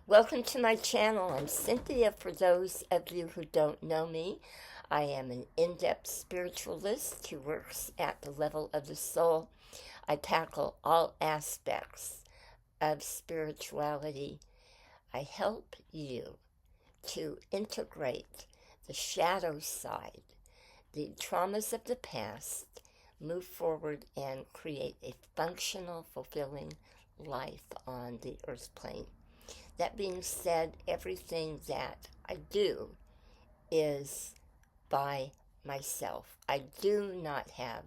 Welcome to my channel. I'm Cynthia. For those of you who don't know me, I am an in-depth spiritualist who works at the level of the soul. I tackle all aspects of spirituality. I help you to integrate the shadow side, the traumas of the past, move forward and create a functional, fulfilling life on the earth plane. That being said, everything that I do is by myself. I do not have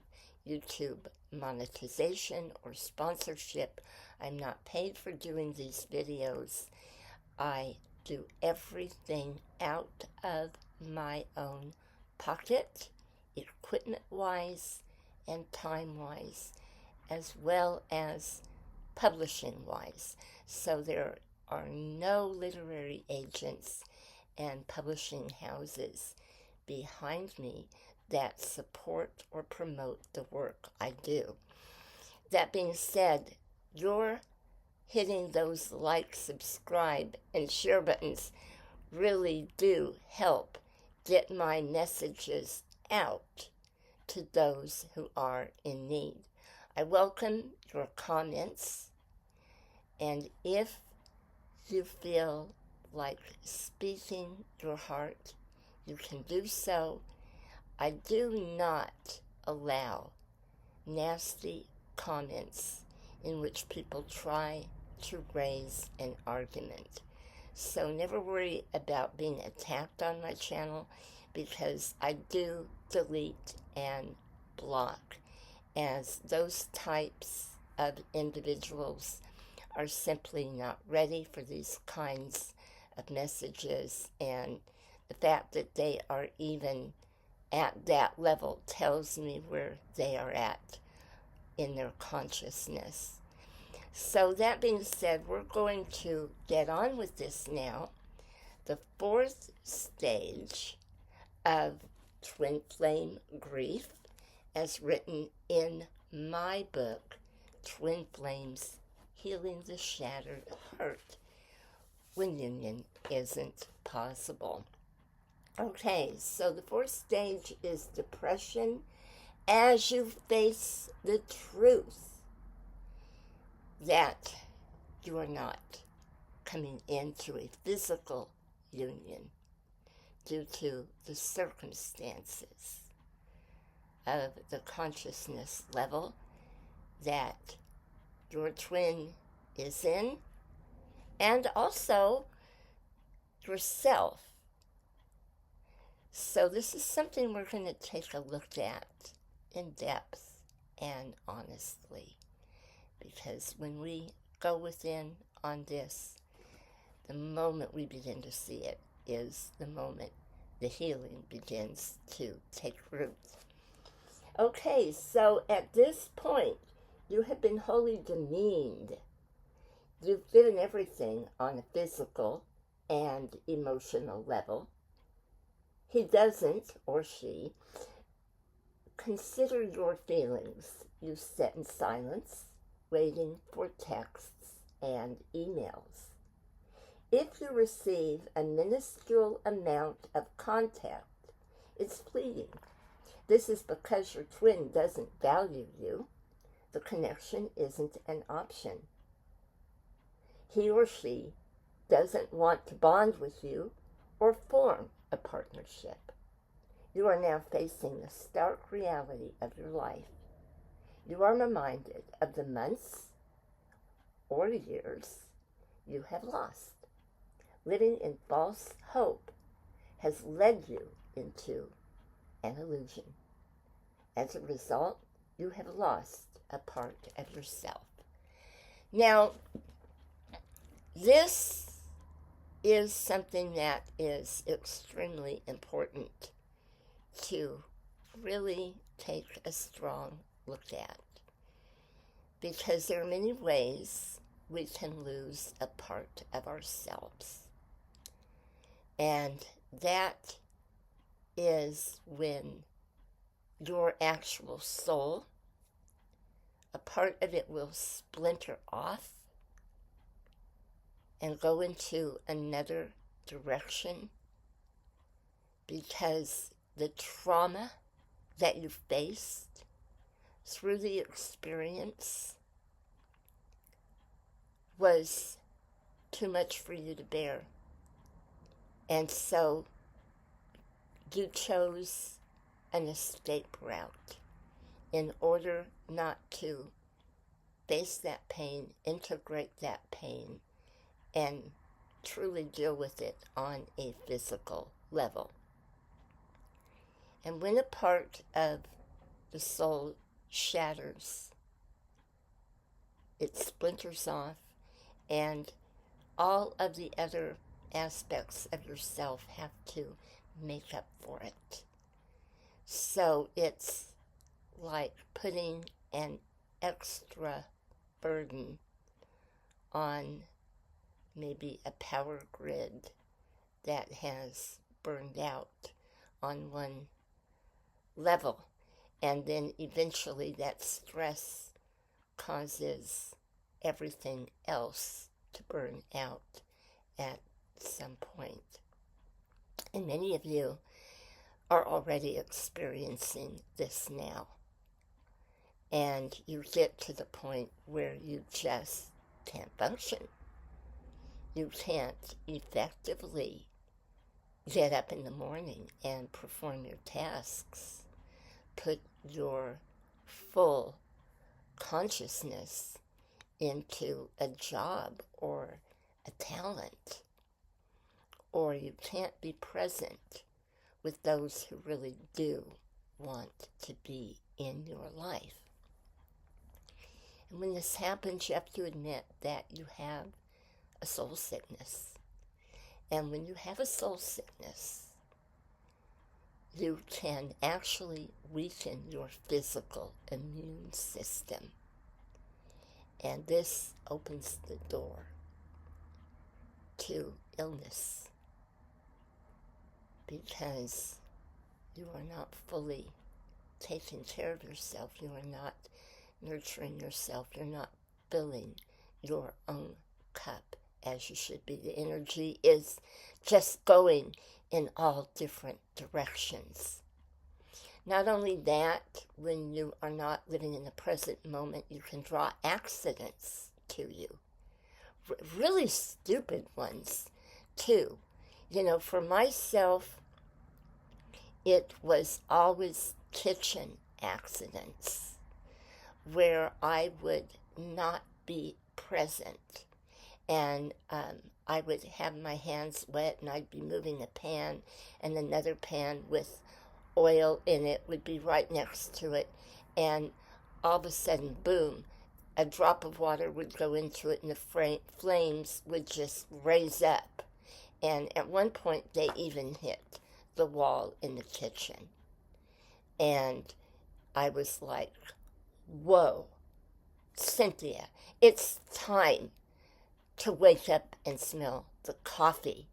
YouTube monetization or sponsorship. I'm not paid for doing these videos. I do everything out of my own pocket, equipment-wise and time-wise, as well as publishing-wise. So there are no literary agents and publishing houses behind me that support or promote the work I do. That being said, you're hitting those like, subscribe, and share buttons really do help get my messages out to those who are in need. I welcome your comments, and if you feel like speaking your heart, you can do so. I do not allow nasty comments in which people try to raise an argument. So never worry about being attacked on my channel, because I do delete and block, as those types of individuals are simply not ready for these kinds of messages, and the fact that they are even at that level tells me where they are at in their consciousness. So that being said, we're going to get on with this now. The fourth stage of twin flame grief, as written in my book, Twin Flames: Healing the Shattered Heart When Union Isn't Possible. Okay, so the fourth stage is depression as you face the truth that you are not coming into a physical union due to the circumstances of the consciousness level that your twin is in, and also yourself. So this is something we're going to take a look at in depth and honestly, because when we go within on this, the moment we begin to see it is the moment the healing begins to take root. Okay, so at this point, you have been wholly demeaned. You've given everything on a physical and emotional level. He doesn't, or she, consider your feelings. You sit in silence, waiting for texts and emails. If you receive a minuscule amount of contact, it's fleeting. This is because your twin doesn't value you. The connection isn't an option. He or she doesn't want to bond with you or form a partnership. You are now facing the stark reality of your life. You are reminded of the months or years you have lost. Living in false hope has led you into an illusion. As a result, you have lost a part of yourself. Now, this is something that is extremely important to really take a strong look at, because there are many ways we can lose a part of ourselves. And that is when your actual soul, a part of it will splinter off and go into another direction because the trauma that you faced through the experience was too much for you to bear. And so you chose an escape route in order not to face that pain, integrate that pain, and truly deal with it on a physical level. And when a part of the soul shatters, it splinters off, and all of the other aspects of yourself have to make up for it. So it's like putting an extra burden on maybe a power grid that has burned out on one level, and then eventually that stress causes everything else to burn out at some point. And many of you are already experiencing this now. And you get to the point where you just can't function. You can't effectively get up in the morning and perform your tasks, put your full consciousness into a job or a talent, or you can't be present with those who really do want to be in your life. And when this happens, you have to admit that you have a soul sickness. And when you have a soul sickness, you can actually weaken your physical immune system. And this opens the door to illness because you are not fully taking care of yourself. You are not nurturing yourself. You're not filling your own cup as you should be. The energy is just going in all different directions. Not only that, when you are not living in the present moment, you can draw accidents to you. Really stupid ones, too. You know, for myself, it was always kitchen accidents where I would not be present. And I would have my hands wet, and I'd be moving a pan, and another pan with oil in it would be right next to it. And all of a sudden, boom, a drop of water would go into it, and the flames would just raise up. And at one point, they even hit the wall in the kitchen. And I was like, whoa, Cynthia, it's time to wake up and smell the coffee.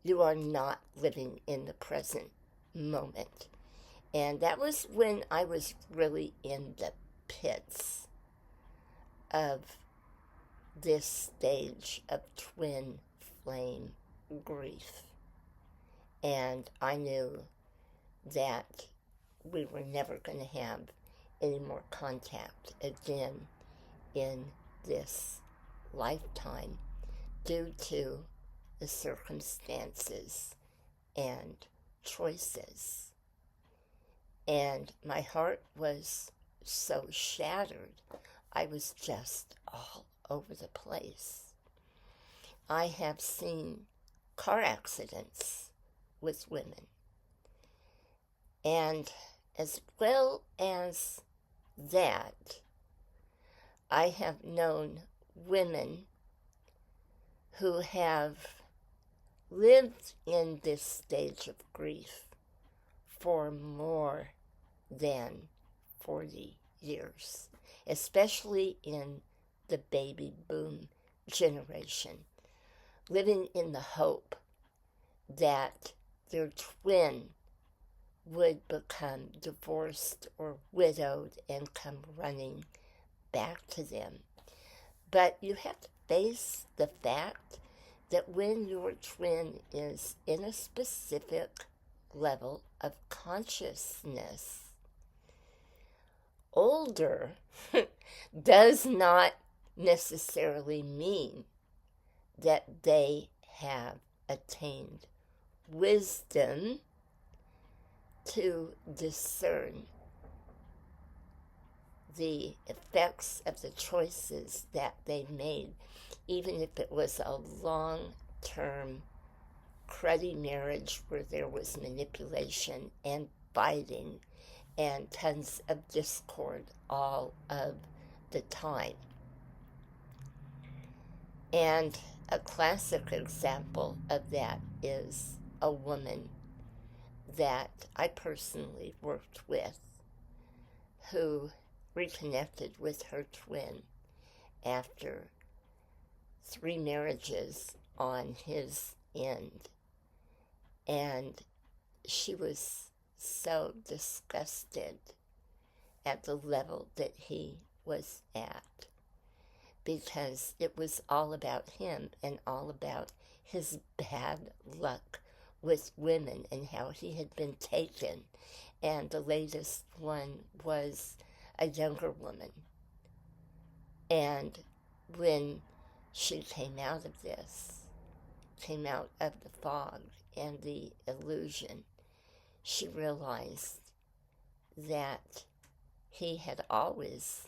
You are not living in the present moment. And that was when I was really in the pits of this stage of twin flame grief. And I knew that we were never going to have any more contact again in this lifetime due to the circumstances and choices. And my heart was so shattered, I was just all over the place. I have seen car accidents with women. And as well as that, I have known women who have lived in this stage of grief for more than 40 years, especially in the baby boom generation, living in the hope that their twin would become divorced or widowed and come running back to them. But you have to face the fact that when your twin is in a specific level of consciousness, older does not necessarily mean that they have attained wisdom to discern the effects of the choices that they made, even if it was a long-term cruddy marriage where there was manipulation and fighting and tons of discord all of the time. And a classic example of that is a woman that I personally worked with who reconnected with her twin after 3 marriages on his end. And she was so disgusted at the level that he was at, because it was all about him and all about his bad luck with women and how he had been taken. And the latest one was a younger woman. And when she came out of this, came out of the fog and the illusion, she realized that he had always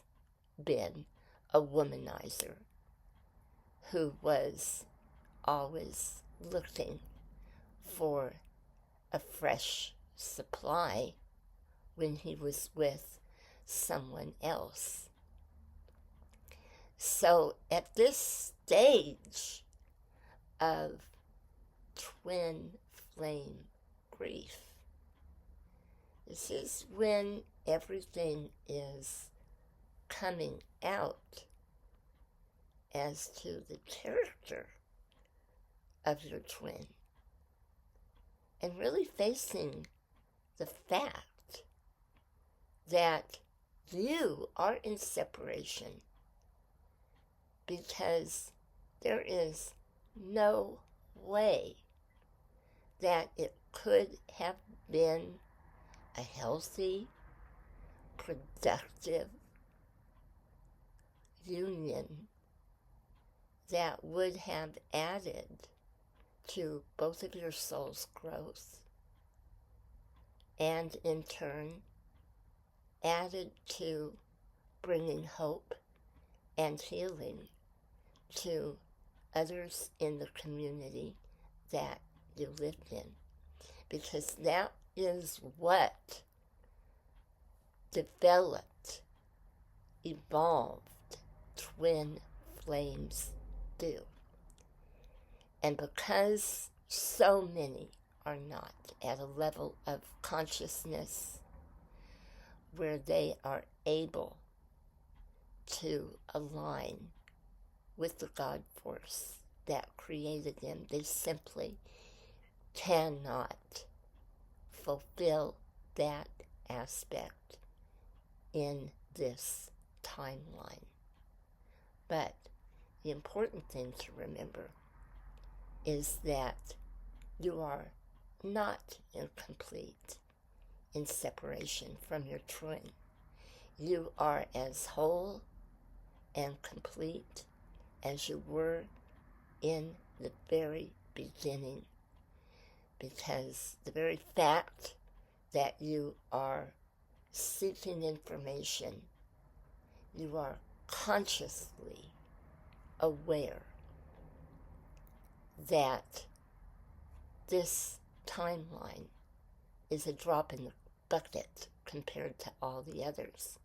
been a womanizer who was always looking for a fresh supply when he was with someone else. So at this stage of twin flame grief, this is when everything is coming out as to the character of your twin, and really facing the fact that you are in separation because there is no way that it could have been a healthy, productive union that would have added to both of your soul's growth, and in turn added to bringing hope and healing to others in the community that you lived in. Because that is what developed, evolved twin flames do. And because so many are not at a level of consciousness where they are able to align with the God force that created them, they simply cannot fulfill that aspect in this timeline. But the important thing to remember is that you are not incomplete in separation from your twin. You are as whole and complete as you were in the very beginning, because the very fact that you are seeking information, you are consciously aware that this timeline is a drop in the bucket compared to all the others.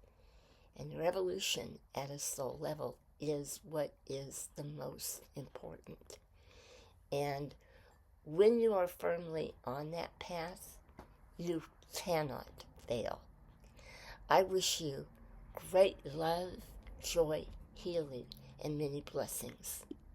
And your evolution at a soul level is what is the most important. And when you are firmly on that path, you cannot fail. I wish you great love, joy, healing, and many blessings.